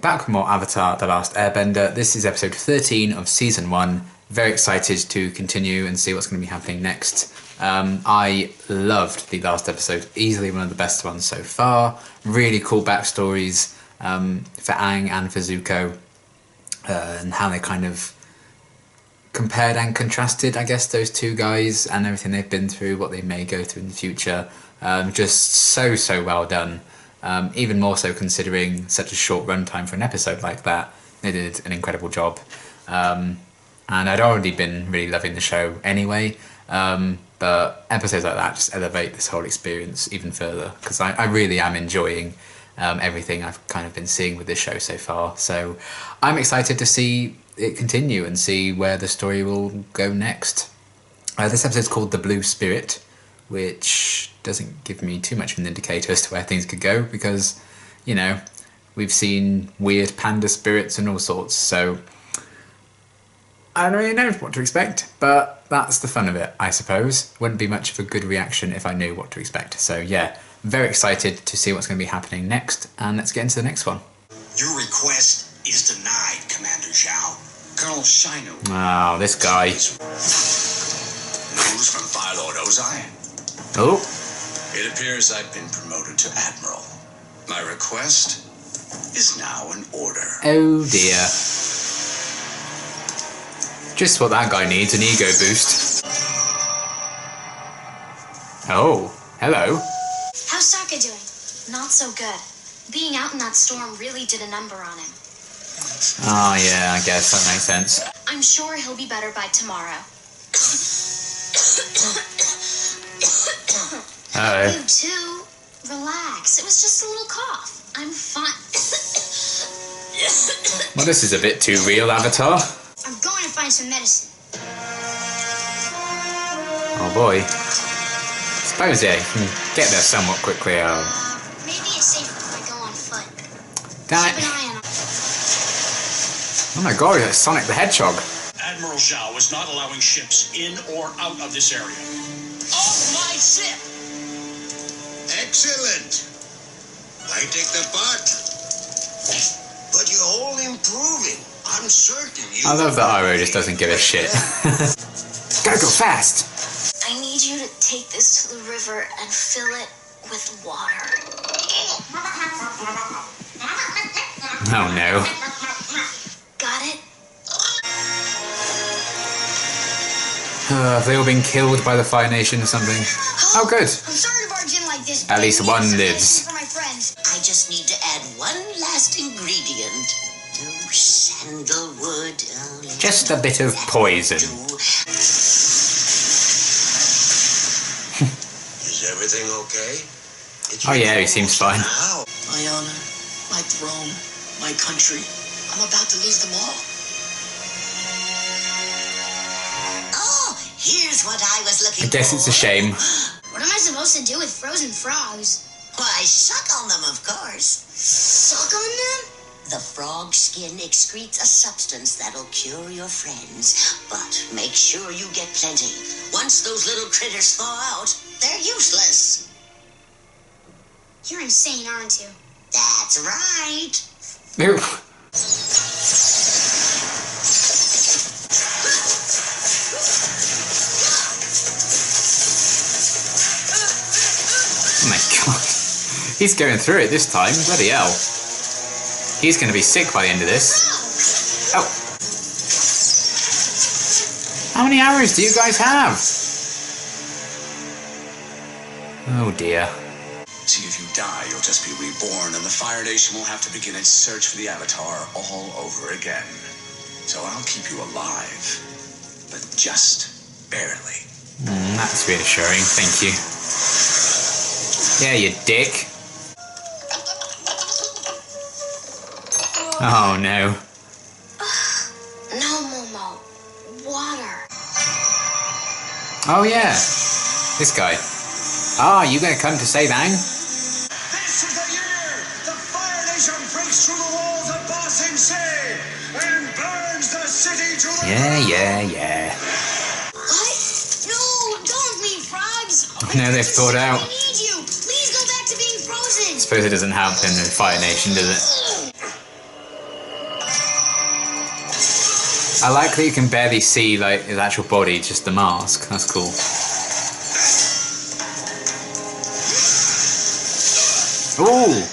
Back with more Avatar: The Last Airbender. This is episode 13 of season 1. Very excited to continue and see what's going to be happening next. I loved the last episode, easily one of the best ones so far. Really cool backstories for Aang and for Zuko, and how they kind of compared and contrasted, I guess, those two guys and everything they've been through, what they may go through in the future. Just so well done. Even more so considering such a short runtime for an episode like that. They did an incredible job. And I'd already been really loving the show anyway, but episodes like that just elevate this whole experience even further, because I really am enjoying everything I've kind of been seeing with this show so far. So I'm excited to see it continue and see where the story will go next. This episode's called The Blue Spirit, which doesn't give me too much of an indicator as to where things could go, because, you know, we've seen weird panda spirits and all sorts, so I don't really know what to expect, but that's the fun of it, I suppose. Wouldn't be much of a good reaction if I knew what to expect. So yeah, very excited to see what's going to be happening next, and let's get into the next one. Your request is denied, Commander Zhao. Colonel Shino. Oh, this guy. News from Fire Lord Ozai. Oh. It appears I've been promoted to Admiral. My request is now in order. Oh dear. Just what that guy needs, an ego boost. Oh, hello. How's Sokka doing? Not so good. Being out in that storm really did a number on him. Oh yeah, I guess that makes sense. I'm sure he'll be better by tomorrow. You too. Relax. It was just a little cough. I'm fine. Well, this is a bit too real, Avatar. I'm going to find some medicine. Oh boy. Suppose, yeah, you can get there somewhat quickly. Maybe it's safer if I go on foot. Damn Keep an it. eye on him. Oh my god, it's Sonic the Hedgehog. Admiral Zhao is not allowing ships in or out of this area. Oh, my ship! Excellent. I take the part. But you're all improving. I'm certain you... I love that Iroh just doesn't give a shit. Gotta go fast. I need you to take this to the river and fill it with water. Oh no. Got it? Have they all been killed by the Fire Nation or something? Oh good. I'm sorry to barge in like this. At least one I need some lives. medicine for my friends. I just need to add one last ingredient. No sandalwood. Just a bit of poison. Is everything okay? Oh yeah, he seems fine. Now. My honor, my throne, my country. I'm about to lose them all. Oh, here's what I was looking for. I guess it's a shame. What am I supposed to do with frozen frogs? Why, suck on them, of course. Suck on them? The frog skin excretes a substance that'll cure your friends. But make sure you get plenty. Once those little critters thaw out, they're useless. You're insane, aren't you? That's right. Ew. Oh my god. He's going through it this time. Bloody hell. He's going to be sick by the end of this. Oh. How many arrows do you guys have? Oh dear. See, if you die, you'll just be reborn, and the Fire Nation will have to begin its search for the Avatar all over again. So I'll keep you alive, but just barely. That's reassuring. Thank you. Yeah, you dick. Oh no. No, Momo. Water. Oh yeah. This guy. Ah, you gonna come to save Aang? This is the year the Fire Nation breaks through the walls of Ba Sing Se and burns the city to the Yeah. What? No, don't leave frogs. No, they've thawed out. I need you. Please go back to being frozen. Suppose it doesn't help in the Fire Nation, does it? I like that you can barely see like his actual body, just the mask. That's cool. Ooh!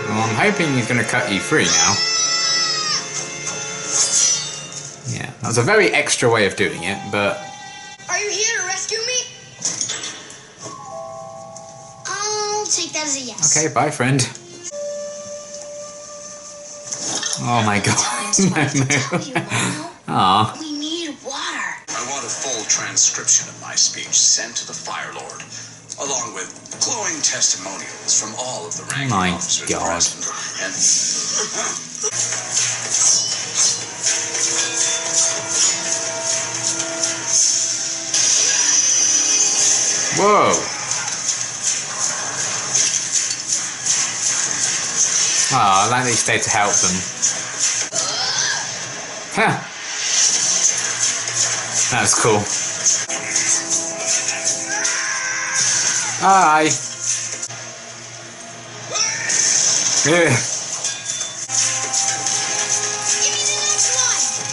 Well, I'm hoping he's going to cut you free now. Yeah, that was a very extra way of doing it, but... Are you here to rescue me? I'll take that as a yes. Okay, bye, friend. Oh my god. Aw. We need water. I want a full transcription of my speech sent to the Fire Lord, along with glowing testimonials from all of the ranking My officers God. present. And Whoa. Oh, I like that he stayed to help them. Huh. That was cool. Hi. Ugh.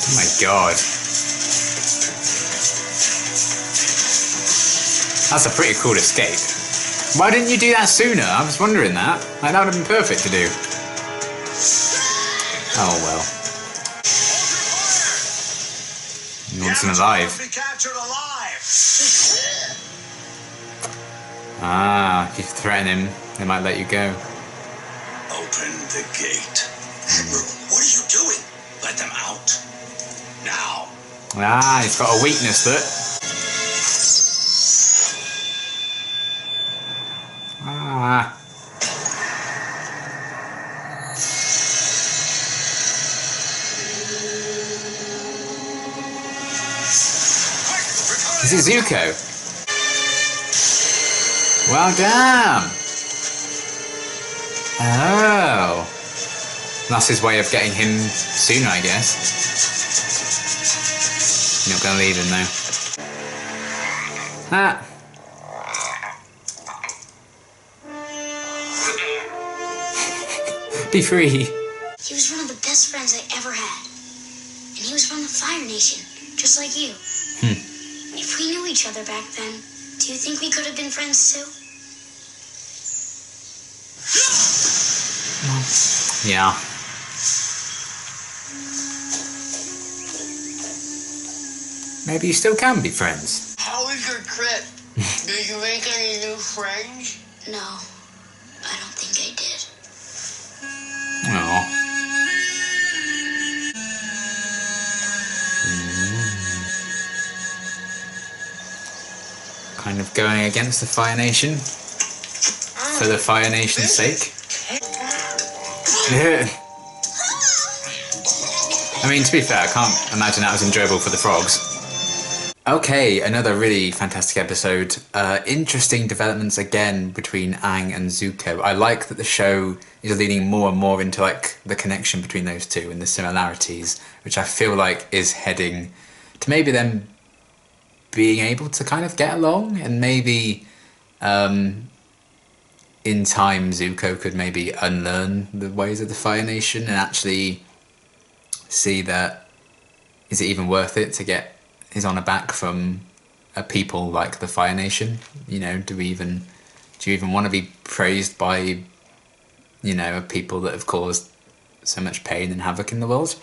Oh my god. That's a pretty cool escape. Why didn't you do that sooner? I was wondering that. Like, that would have been perfect to do. Oh well. He wants him alive. Be captured alive. Ah, if you threaten him, they might let you go. open the gate. Admiral, what are you doing? Let them out. Now. Ah, he's got a weakness, look. Ah. Is it Zuko? Well, damn. Oh. That's his way of getting him sooner, I guess. You're not going to leave him, though. Ah. Be free. He was one of the best friends I ever had. And he was from the Fire Nation, just like you. If we knew each other back then, do you think we could have been friends too? Yeah. Maybe you still can be friends. How was your trip? Did you make any new friends? No, I don't think I did. Oh. Kind of going against the Fire Nation for the Fire Nation's sake. I mean, to be fair, I can't imagine that was enjoyable for the frogs. Okay, another really fantastic episode. Interesting developments again between Aang and Zuko. I like that the show is leaning more and more into like the connection between those two and the similarities, which I feel like is heading to maybe them being able to kind of get along, and maybe in time Zuko could maybe unlearn the ways of the Fire Nation and actually see that is it even worth it to get his honour back from a people like the Fire Nation? You know, do you even want to be praised by, you know, a people that have caused so much pain and havoc in the world?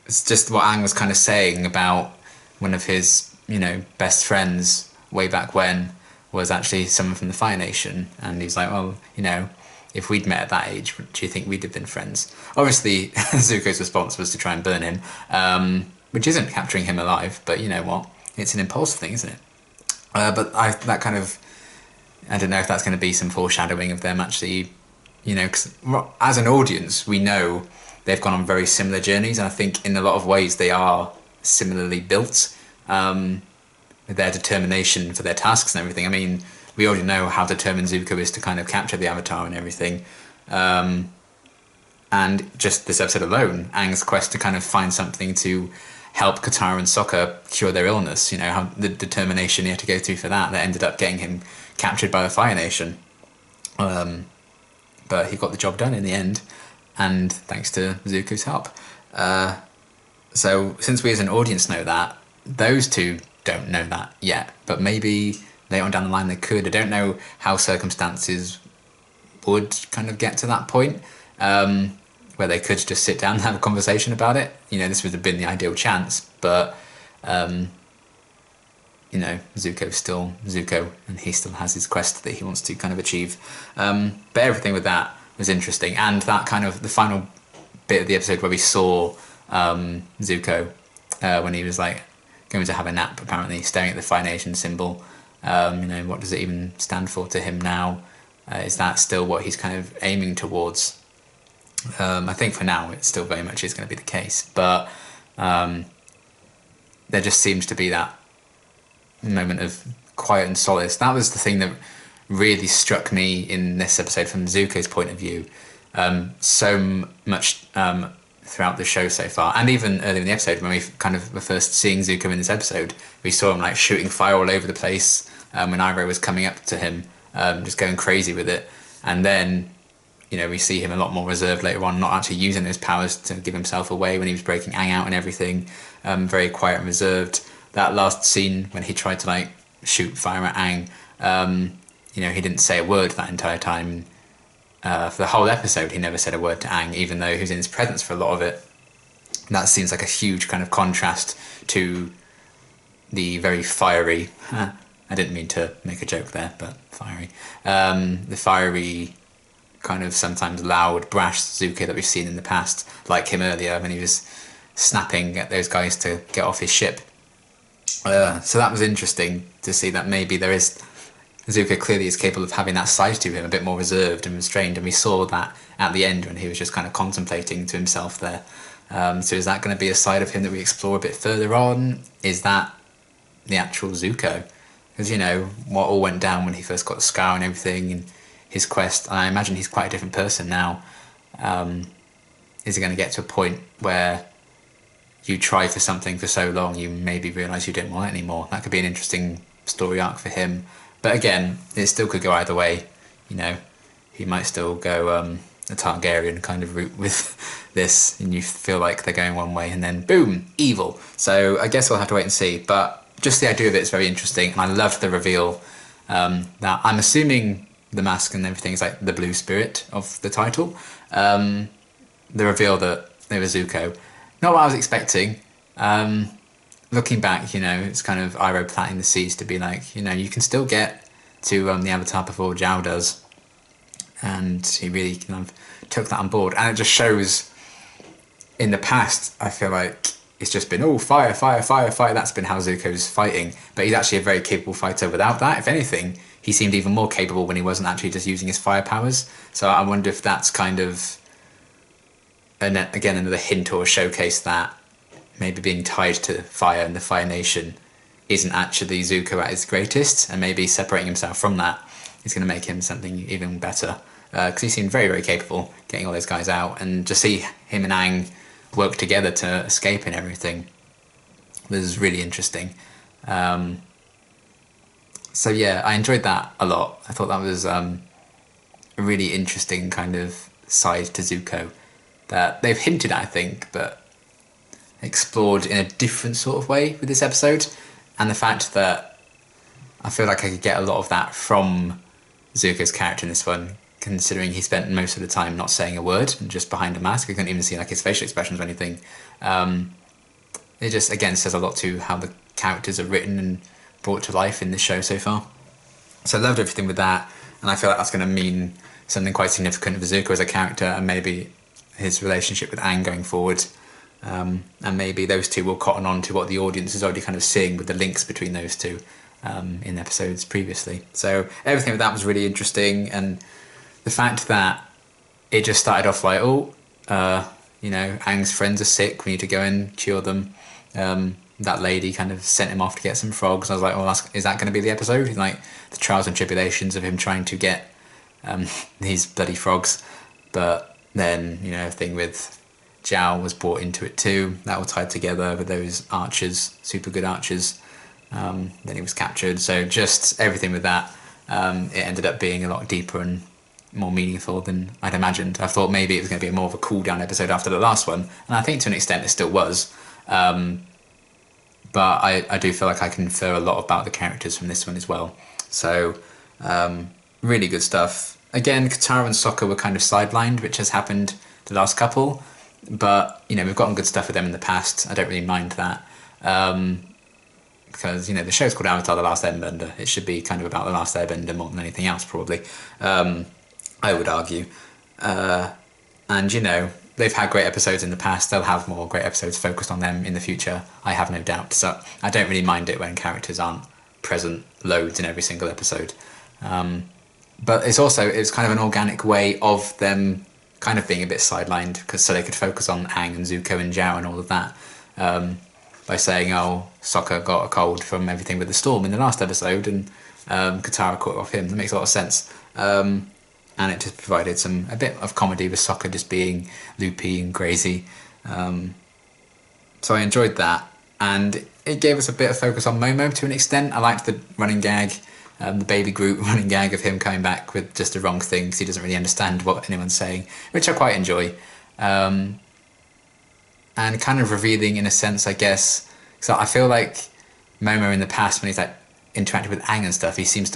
It's just what Aang was kind of saying about one of his, you know, best friends way back when was actually someone from the Fire Nation, and he's like, well, you know, if we'd met at that age, do you think we'd have been friends? Obviously, Zuko's response was to try and burn him, which isn't capturing him alive, but you know what? It's an impulsive thing, isn't it? But that kind of, I don't know if that's going to be some foreshadowing of them actually, you know, because as an audience, we know they've gone on very similar journeys, and I think in a lot of ways they are similarly built, with their determination for their tasks and everything. I mean, we already know how determined Zuko is to kind of capture the Avatar and everything. And just this episode alone, Aang's quest to kind of find something to help Katara and Sokka cure their illness, you know, how the determination he had to go through for that ended up getting him captured by the Fire Nation. but he got the job done in the end, and thanks to Zuko's help. So since we as an audience know that, those two don't know that yet, but maybe later on down the line they could. I don't know how circumstances would kind of get to that point, where they could just sit down and have a conversation about it. You know, this would have been the ideal chance, but you know, Zuko's still Zuko, and he still has his quest that he wants to kind of achieve. But everything with that was interesting, and that kind of the final bit of the episode where we saw Zuko when he was like going to have a nap, apparently staring at the Fire Nation symbol. You know, what does it even stand for to him now? Is that still what he's kind of aiming towards? I think for now it still very much is going to be the case, but there just seems to be that moment of quiet and solace. That was the thing that really struck me in this episode from Zuko's point of view. So much throughout the show so far, and even earlier in the episode when we kind of were first seeing Zuko in this episode, we saw him like shooting fire all over the place when Iroh was coming up to him, just going crazy with it. And then, you know, we see him a lot more reserved later on, not actually using those powers to give himself away when he was breaking Aang out and everything. Very quiet and reserved. That last scene when he tried to like shoot fire at Aang, you know, he didn't say a word that entire time. For the whole episode, he never said a word to Aang, even though he was in his presence for a lot of it. And that seems like a huge kind of contrast to the very fiery... I didn't mean to make a joke there, but fiery. The fiery, kind of sometimes loud, brash Zuko that we've seen in the past, like him earlier when he was snapping at those guys to get off his ship. So that was interesting to see that maybe there is... Zuko clearly is capable of having that side to him, a bit more reserved and restrained, and we saw that at the end when he was just kind of contemplating to himself there. So is that going to be a side of him that we explore a bit further on? Is that the actual Zuko? Because, you know, what all went down when he first got the scar and everything, and his quest, and I imagine he's quite a different person now. Is it going to get to a point where you try for something for so long, you maybe realise you don't want it anymore? That could be an interesting story arc for him. But again, it still could go either way. You know, he might still go a Targaryen kind of route with this, and you feel like they're going one way, and then boom, evil. So I guess we'll have to wait and see. But just the idea of it is very interesting, and I loved the reveal that I'm assuming the mask and everything is like the blue spirit of the title. The reveal that they were Zuko, not what I was expecting. Looking back, you know, it's kind of Iroh planting the seeds to be like, you know, you can still get to the Avatar before Zhao does. And he really kind of took that on board. And it just shows, in the past, I feel like it's just been, oh, fire, fire, fire, fire. That's been how Zuko's fighting. But he's actually a very capable fighter without that. If anything, he seemed even more capable when he wasn't actually just using his fire powers. So I wonder if that's kind of, again, another hint or a showcase that maybe being tied to fire and the Fire Nation isn't actually Zuko at his greatest, and maybe separating himself from that is going to make him something even better. Because he seemed very, very capable getting all those guys out, and to see him and Aang work together to escape and everything was really interesting. So yeah, I enjoyed that a lot. I thought that was a really interesting kind of side to Zuko that they've hinted at, I think, but explored in a different sort of way with this episode. And the fact that I feel like I could get a lot of that from Zuko's character in this one, considering he spent most of the time not saying a word and just behind a mask. I couldn't even see like his facial expressions or anything. It just, again, says a lot to how the characters are written and brought to life in this show so far. So I loved everything with that, and I feel like that's going to mean something quite significant for Zuko as a character, and maybe his relationship with Aang going forward. And maybe those two will cotton on to what the audience is already kind of seeing with the links between those two in episodes previously. So everything with that was really interesting, and the fact that it just started off like, oh, you know, Aang's friends are sick, we need to go and cure them. That lady kind of sent him off to get some frogs. I was like, well, is that going to be the episode? Like the trials and tribulations of him trying to get these bloody frogs. But then, you know, thing with Zhao was brought into it too. That all tied together with those archers, super good archers. Then he was captured. So just everything with that, it ended up being a lot deeper and more meaningful than I'd imagined. I thought maybe it was going to be more of a cool down episode after the last one, and I think to an extent it still was. But I do feel like I can infer a lot about the characters from this one as well. So really good stuff. Again, Katara and Sokka were kind of sidelined, which has happened the last couple. But, you know, we've gotten good stuff with them in the past. I don't really mind that. Because, you know, the show's called Avatar: The Last Airbender. It should be kind of about The Last Airbender more than anything else, probably. I would argue. And, you know, they've had great episodes in the past. They'll have more great episodes focused on them in the future. I have no doubt. So I don't really mind it when characters aren't present loads in every single episode. But it's kind of an organic way of them kind of being a bit sidelined, because so they could focus on Aang and Zuko and Zhao and all of that, by saying, oh, Sokka got a cold from everything with the storm in the last episode, and Katara caught off him. That makes a lot of sense. And it just provided a bit of comedy with Sokka just being loopy and crazy. So I enjoyed that, and it gave us a bit of focus on Momo to an extent. I liked the running gag, the baby Groot running gag of him coming back with just the wrong thing because he doesn't really understand what anyone's saying, which I quite enjoy. And kind of revealing in a sense, I guess. So I feel like Momo in the past, when he's like interacted with Aang and stuff, he seems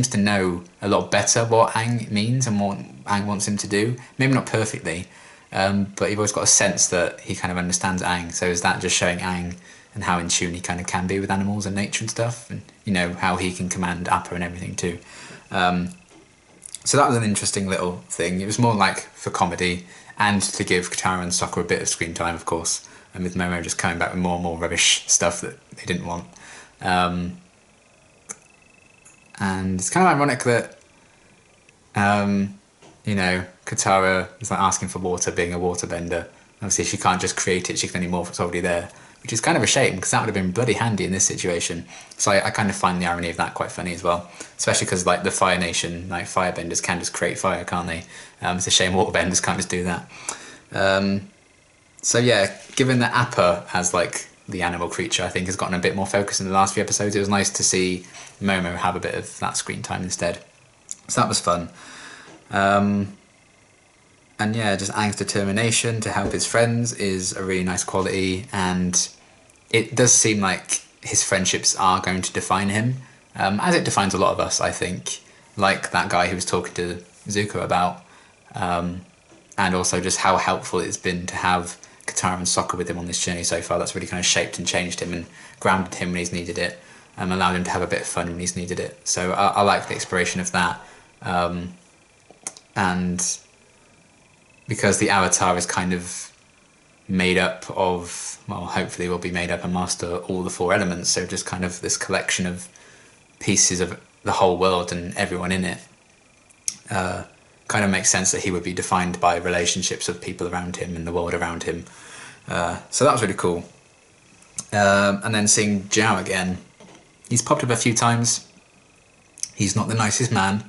to know a lot better what Aang means and what Aang wants him to do. Maybe not perfectly, but you've always got a sense that he kind of understands Aang. So is that just showing Aang and how in tune he kind of can be with animals and nature and stuff, and you know how he can command Appa and everything too. So that was an interesting little thing. It was more like for comedy and to give Katara and Sokka a bit of screen time, of course, and with Momo just coming back with more and more rubbish stuff that they didn't want. And it's kind of ironic that, you know, Katara is like asking for water, being a waterbender. Obviously, she can't just create it; she can only morph what's already there, which is kind of a shame because that would have been bloody handy in this situation. So I kind of find the irony of that quite funny as well, especially because like the Fire Nation, like firebenders can just create fire, can't they? It's a shame waterbenders can't just do that. So yeah, given that Appa as like the animal creature, I think has gotten a bit more focus in the last few episodes. It was nice to see Momo have a bit of that screen time instead. So that was fun. And yeah, just Aang's determination to help his friends is a really nice quality, and it does seem like his friendships are going to define him, as it defines a lot of us, I think, like that guy who was talking to Zuko about, and also just how helpful it's been to have Katara and Sokka with him on this journey so far. That's really kind of shaped and changed him and grounded him when he's needed it, and allowed him to have a bit of fun when he's needed it. So I like the exploration of that, and because the Avatar is kind of made up of, well, hopefully will be made up and master all the four elements, so just kind of this collection of pieces of the whole world and everyone in it, kind of makes sense that he would be defined by relationships of people around him and the world around him. So that was really cool. And then seeing Zhao again, he's popped up a few times. He's not the nicest man,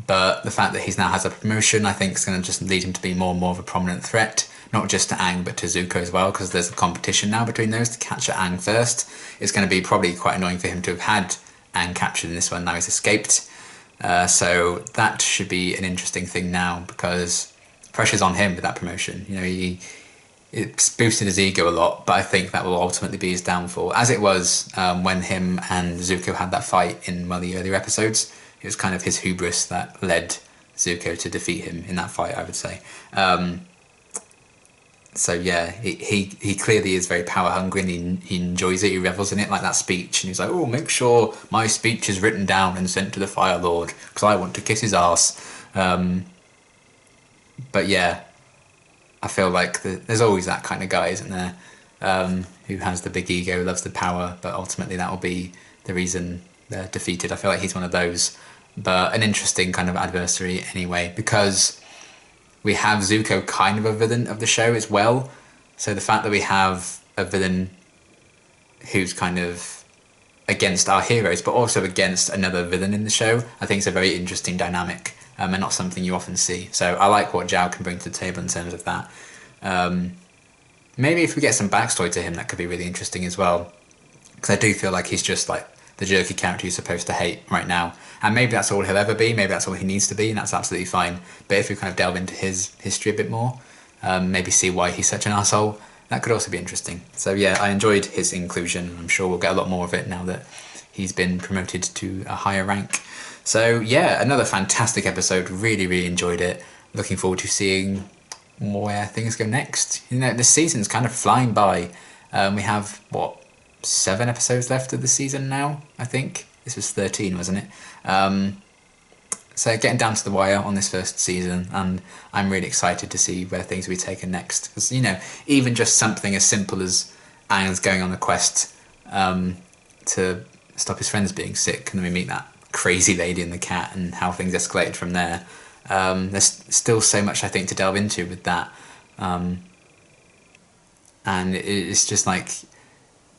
but the fact that he now has a promotion, I think, is going to just lead him to be more and more of a prominent threat, not just to Aang, but to Zuko as well, because there's a competition now between those to capture Aang first. It's going to be probably quite annoying for him to have had Aang captured in this one, now he's escaped. So that should be an interesting thing now, because pressure's on him with that promotion. You know, it's boosted his ego a lot, but I think that will ultimately be his downfall, as it was when him and Zuko had that fight in one of the earlier episodes. It was kind of his hubris that led Zuko to defeat him in that fight, I would say. So yeah, he clearly is very power hungry, and he enjoys it, he revels in it, like that speech. And he's like, oh, make sure my speech is written down and sent to the Fire Lord, because I want to kiss his arse. But yeah, I feel like there's always that kind of guy, isn't there? Who has the big ego, loves the power, but ultimately that will be the reason they're defeated. I feel like he's one of those. But an interesting kind of adversary anyway, because we have Zuko kind of a villain of the show as well. So the fact that we have a villain who's kind of against our heroes, but also against another villain in the show, I think is a very interesting dynamic, and not something you often see. So I like what Zhao can bring to the table in terms of that. Maybe if we get some backstory to him, that could be really interesting as well. Because I do feel like he's just like the jerky character you're supposed to hate right now. And maybe that's all he'll ever be, maybe that's all he needs to be, and that's absolutely fine. But if we kind of delve into his history a bit more, maybe see why he's such an arsehole, that could also be interesting. So yeah, I enjoyed his inclusion. I'm sure we'll get a lot more of it now that he's been promoted to a higher rank. So yeah, another fantastic episode. Really, really enjoyed it. Looking forward to seeing where things go next. You know, this season's kind of flying by. We have, what, 7 episodes left of the season now, I think. This was 13, wasn't it? So getting down to the wire on this first season, and I'm really excited to see where things will be taken next. Because, you know, even just something as simple as Aang's going on a quest to stop his friends being sick, and then we meet that crazy lady and the cat and how things escalated from there. There's still so much, I think, to delve into with that. And it's just like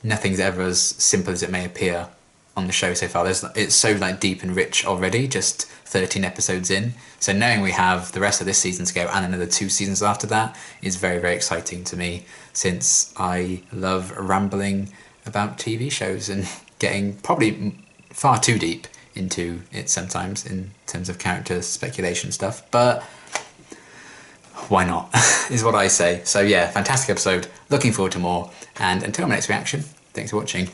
nothing's ever as simple as it may appear on the show so far. It's so like deep and rich already, just 13 episodes in. So knowing we have the rest of this season to go and another 2 seasons after that is very, very exciting to me, since I love rambling about TV shows and getting probably far too deep into it sometimes in terms of character speculation stuff. But why not, is what I say. So yeah, fantastic episode. Looking forward to more. And until my next reaction, thanks for watching.